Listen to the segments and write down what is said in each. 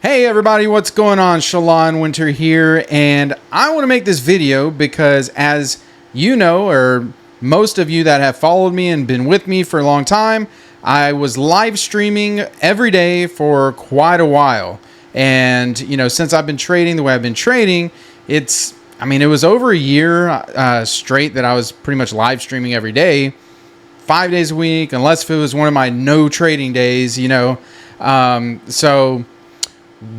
Hey everybody, what's going on? Shalon Winter here, and I want to make this video because, as you know, or most of you that have followed me and been with me for a long time, I was live streaming every day for quite a while. And since I've been trading the way I've been trading, it was over a year straight that I was pretty much live streaming every day, 5 days a week, unless if it was one of my no trading days. So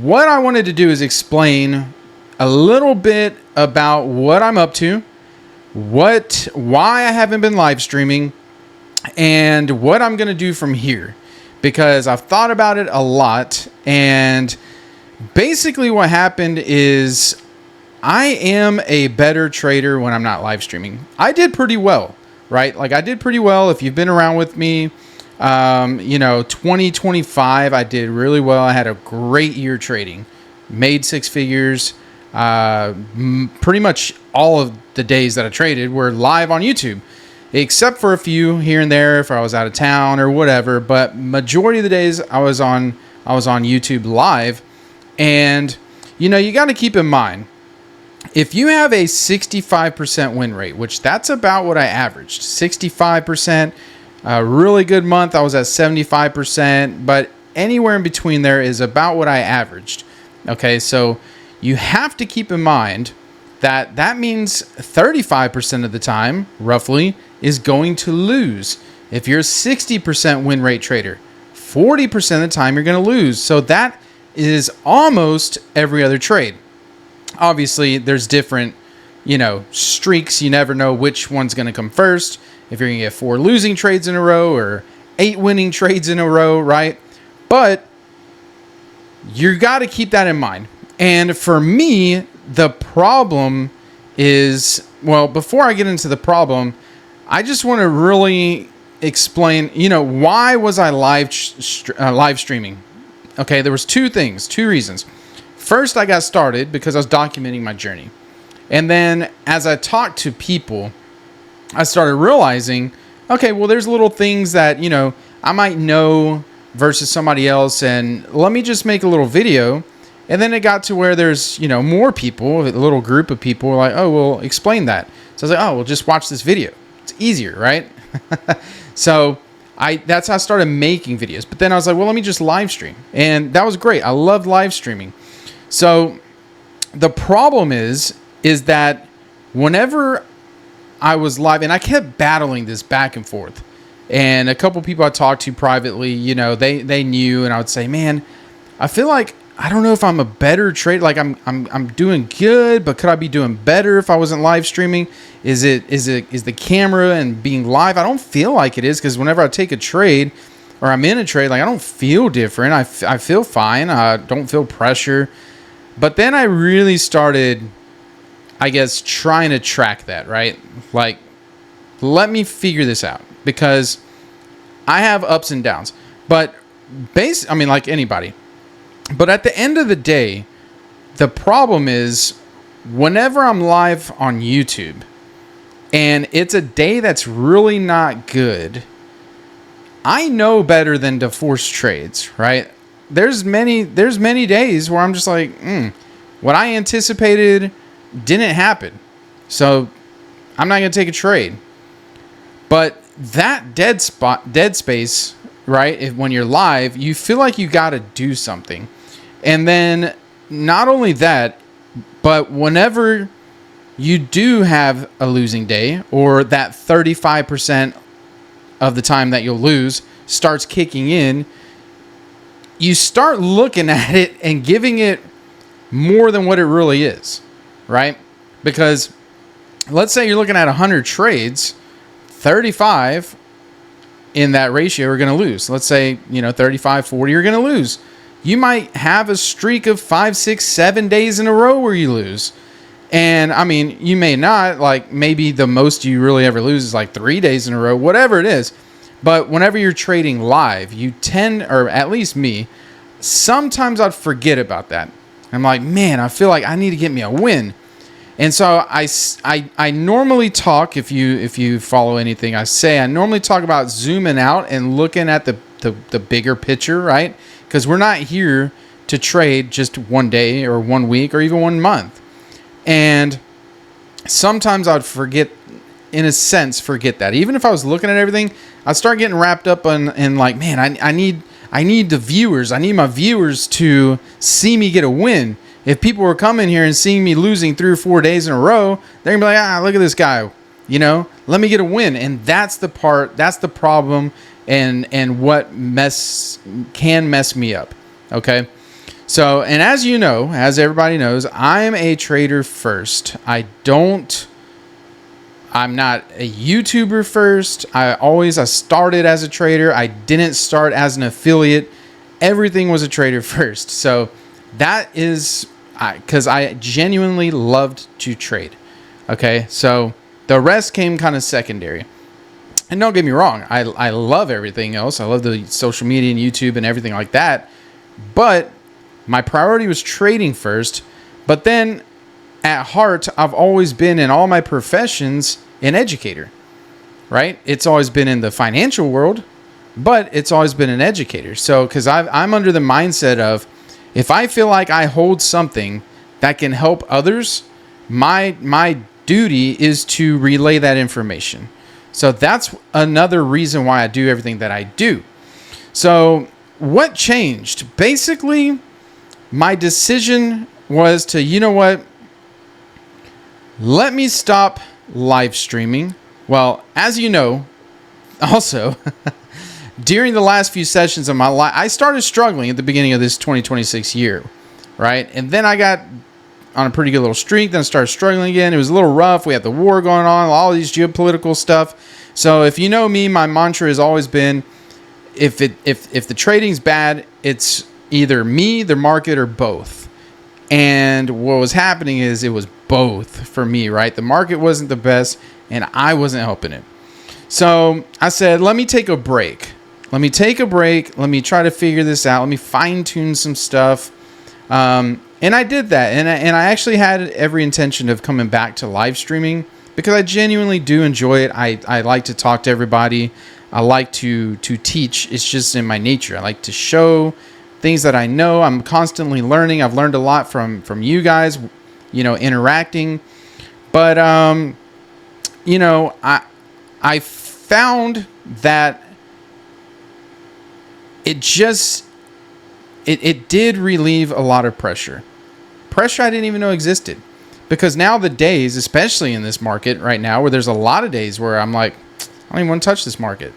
what I wanted to do is explain a little bit about what I'm up to, why I haven't been live streaming, and what I'm going to do from here, because I've thought about it a lot. And basically what happened is I am a better trader when I'm not live streaming. I did pretty well, right? Like, I did pretty well. If you've been around with me, 2025, I did really well. I had a great year trading, made six figures. Pretty much all of the days that I traded were live on YouTube, except for a few here and there if I was out of town or whatever. But majority of the days I was on YouTube live. And you got to keep in mind, if you have a 65% win rate, which that's about what I averaged, 65%. A really good month, I was at 75%, but anywhere in between there is about what I averaged. Okay, so you have to keep in mind that means 35% of the time, roughly, is going to lose. If you're a 60% win rate trader, 40% of the time you're going to lose. So that is almost every other trade. Obviously, there's different, streaks. You never know which one's going to come first. If you're going to get 4 losing trades in a row or 8 winning trades in a row, right? But you got to keep that in mind. And for me, the problem is, well, before I get into the problem, I just want to really explain, why was I live streaming? Okay, there was two reasons. First, I got started because I was documenting my journey. And then as I talked to people, I started realizing, okay, well, there's little things that, I might know versus somebody else. And let me just make a little video. And then it got to where there's, more people, a little group of people were like, oh, well, explain that. So I was like, oh, well, just watch this video. It's easier, right? So that's how I started making videos. But then I was like, well, let me just live stream. And that was great. I loved live streaming. So the problem is that whenever I was live, and I kept battling this back and forth, and a couple people I talked to privately, they knew, and I would say, man, I feel like I don't know if I'm a better trader. Like I'm doing good, but could I be doing better if I wasn't live streaming? Is the camera and being live? I don't feel like it is, because whenever I take a trade or I'm in a trade, like, I don't feel different. I feel fine. I don't feel pressure. But then I really started, I guess, trying to track that, right? Like, let me figure this out, because I have ups and downs, but like anybody. But at the end of the day, the problem is whenever I'm live on YouTube and it's a day that's really not good, I know better than to force trades, right? There's many days where I'm just like, what I anticipated didn't happen, so I'm not going to take a trade. But that dead space, right? When you're live, you feel like you got to do something. And then not only that, but whenever you do have a losing day, or that 35% of the time that you'll lose starts kicking in, you start looking at it and giving it more than what it really is, right? Because let's say you're looking at 100 trades, 35 in that ratio are going to lose. Let's say, 35, 40 are going to lose. You might have a streak of 5, 6, 7 days in a row where you lose. And you may not, like, maybe the most you really ever lose is like 3 days in a row, whatever it is. But whenever you're trading live, you tend, or at least me, sometimes I'd forget about that. I'm like, man, I feel like I need to get me a win. And so I normally talk, if you follow anything I say, I normally talk about zooming out and looking at the bigger picture, right? Because we're not here to trade just one day or 1 week or even 1 month. And sometimes I'd forget, in a sense, forget that. Even if I was looking at everything, I'd start getting wrapped up in like, man, I need the viewers. I need my viewers to see me get a win. If people were coming here and seeing me losing 3 or 4 days in a row, they're gonna be like, look at this guy, let me get a win. And that's the problem, and what can mess me up. Okay. So, and as you know, as everybody knows, I'm a trader first. I'm not a YouTuber first. I started as a trader. I didn't start as an affiliate. Everything was a trader first. So that is because I genuinely loved to trade. Okay. So the rest came kind of secondary. And don't get me wrong. I love everything else. I love the social media and YouTube and everything like that. But my priority was trading first. But then at heart, I've always been, in all my professions, an educator, right? It's always been in the financial world, but it's always been an educator. So, because I'm under the mindset of, if I feel like I hold something that can help others, my duty is to relay that information. So that's another reason why I do everything that I do. So what changed? Basically, my decision was to, let me stop live streaming. Well, as you know, also, during the last few sessions of my life, I started struggling at the beginning of this 2026 year, right? And then I got on a pretty good little streak, then I started struggling again. It was a little rough. We had the war going on, all these geopolitical stuff. So if you know me, my mantra has always been, if the trading's bad, it's either me, the market, or both. And what was happening is it was both for me, right? The market wasn't the best, and I wasn't helping it. So I said, let me take a break. Let me try to figure this out. Let me fine tune some stuff. And I did that. And I actually had every intention of coming back to live streaming because I genuinely do enjoy it. I like to talk to everybody. I like to teach. It's just in my nature. I like to show things that I know. I'm constantly learning. I've learned a lot from you guys, interacting. But, I found that it did relieve a lot of pressure I didn't even know existed, because now the days, especially in this market right now, where there's a lot of days where I'm like, I don't even want to touch this market.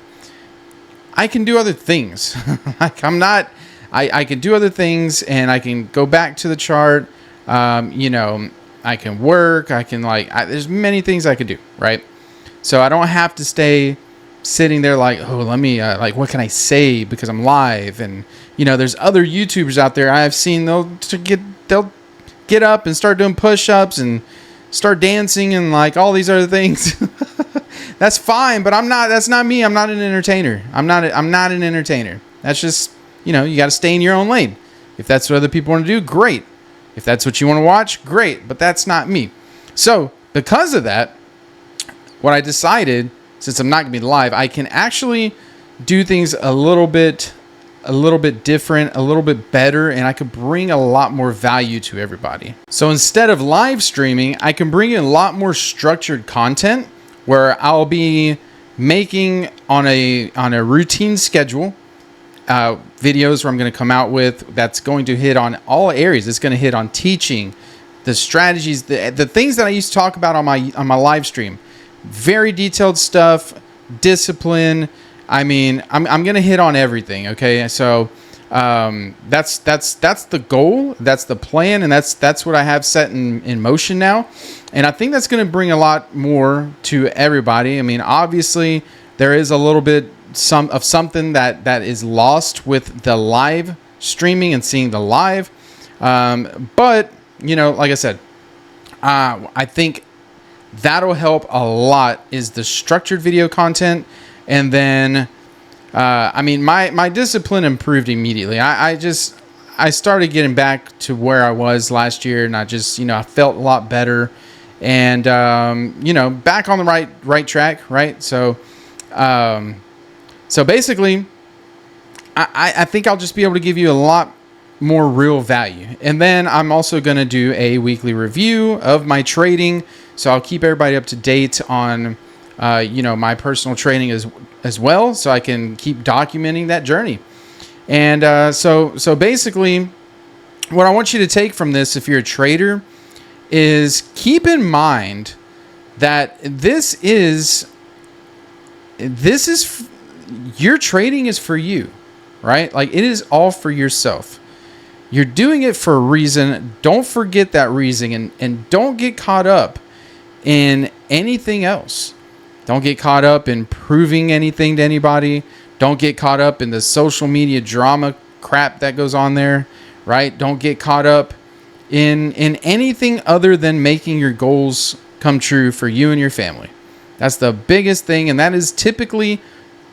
I can do other things. I can do other things, and I can go back to the chart. I can work. There's many things I could do, right? So I don't have to stay sitting there like, let me, what can I say because I'm live? And, there's other YouTubers out there I've seen, they'll get up and start doing push-ups and start dancing and like all these other things. That's fine, but that's not me. I'm not an entertainer. I'm not an entertainer. That's just, you got to stay in your own lane. If that's what other people want to do, great. If that's what you want to watch, great. But that's not me. So because of that, what I decided, since I'm not going to be live, I can actually do things a little bit different, a little bit better, and I could bring a lot more value to everybody. So instead of live streaming, I can bring in a lot more structured content where I'll be making on a routine schedule videos where I'm going to come out with that's going to hit on all areas. It's going to hit on teaching, the strategies, the things that I used to talk about on my live stream. Very detailed stuff, discipline. I mean, I'm going to hit on everything. Okay. So, that's the goal. That's the plan. And that's what I have set in motion now. And I think that's going to bring a lot more to everybody. I mean, obviously there is a little bit of something that is lost with the live streaming and seeing the live. But like I said, I think that'll help a lot is the structured video content. And then, my discipline improved immediately. I started getting back to where I was last year, and I just, I felt a lot better and, back on the right track. Right. So basically I think I'll just be able to give you a lot more real value. And then I'm also going to do a weekly review of my trading. So I'll keep everybody up to date on, my personal trading as well. So I can keep documenting that journey. And so basically what I want you to take from this, if you're a trader, is keep in mind that this is your trading is for you, right? Like, it is all for yourself. You're doing it for a reason. Don't forget that reason, and don't get caught up in anything else. Don't get caught up in proving anything to anybody. Don't get caught up in the social media drama crap that goes on there, right? Don't get caught up in anything other than making your goals come true for you and your family. That's the biggest thing, and that is typically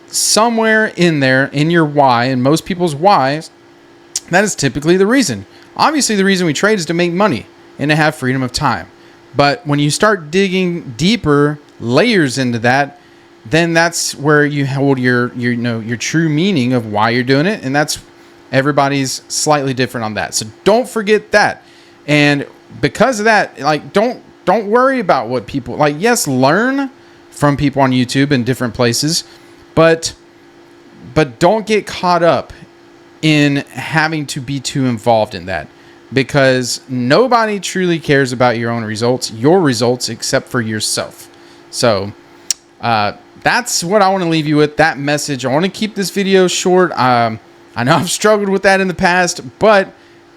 somewhere in there in your why, and most people's whys, that is typically the reason. Obviously, the reason we trade is to make money and to have freedom of time. But when you start digging deeper layers into that, then that's where you hold your true meaning of why you're doing it, and that's everybody's slightly different on that. So don't forget that. And because of that, like, don't worry about what people like. Yes, learn from people on YouTube and different places, but don't get caught up in having to be too involved in that, because nobody truly cares about your results, except for yourself. So that's what I want to leave you with, that message. I want to keep this video short. I know I've struggled with that in the past, but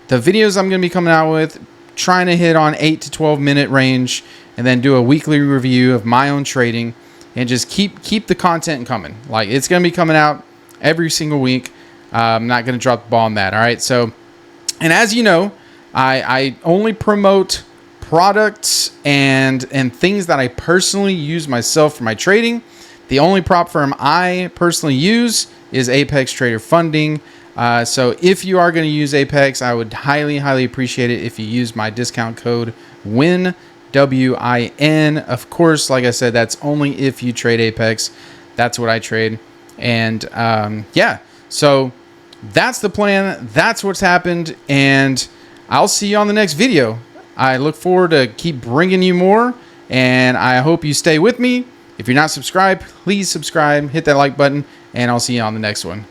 the videos I'm going to be coming out with, trying to hit on 8 to 12 minute range, and then do a weekly review of my own trading, and just keep the content coming. Like, it's going to be coming out every single week. I'm not going to drop the ball on that. All right. So, and as you know, I only promote products and things that I personally use myself for my trading. The only prop firm I personally use is Apex Trader Funding. So if you are going to use Apex, I would highly, highly appreciate it if you use my discount code WIN, WIN. Of course, like I said, that's only if you trade Apex. That's what I trade. And yeah, so that's the plan. That's what's happened. And I'll see you on the next video. I look forward to keep bringing you more, and I hope you stay with me. If you're not subscribed, please subscribe, hit that like button, and I'll see you on the next one.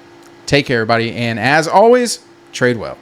Take care, everybody. And as always, trade well.